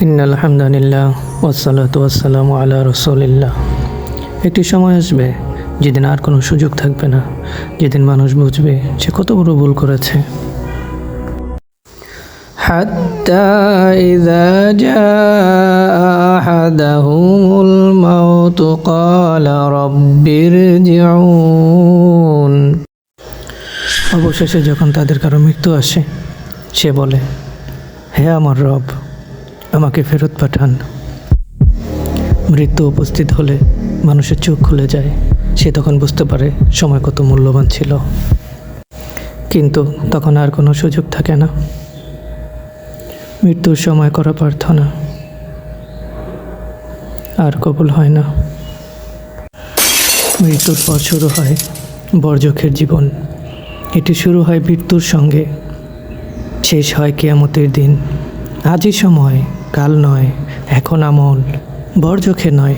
ইন্নাল হামদালিল্লাহ ওয়াসসালাতু ওয়াসসালামু আলা রাসূলিল্লাহ। একটি সময় আসবে যেদিন আর কোনো সুযোগ থাকবে না, যেদিন মানুষ বুঝবে সে কত বড় ভুল করেছে। হাত্তা ইযা জাআ আহাদাহুমুল মাউতু ক্বালা রাব্বিরজিউন। অবশেষে যখন তাদের কারো মৃত্যু আসে, সে বলে, হে আমার রব, আমাকে ফেরত পাঠান। মৃত্যু উপস্থিত হলে মানুষের চোখ খুলে যায়, সে তখন বুঝতে পারে সময় কত মূল্যবান ছিল। কিন্তু তখন আর কোনো সুযোগ থাকে না। মৃত্যুর সময় করা প্রার্থনা আর কবুল হয় না। মৃত্যুর পর শুরু হয় বর্জখের জীবন। এটি শুরু হয় মৃত্যুর সঙ্গে, শেষ হয় কিয়ামতের দিন। আজই সময়, কাল নয়, এখন আমল, বর্জখে নয়।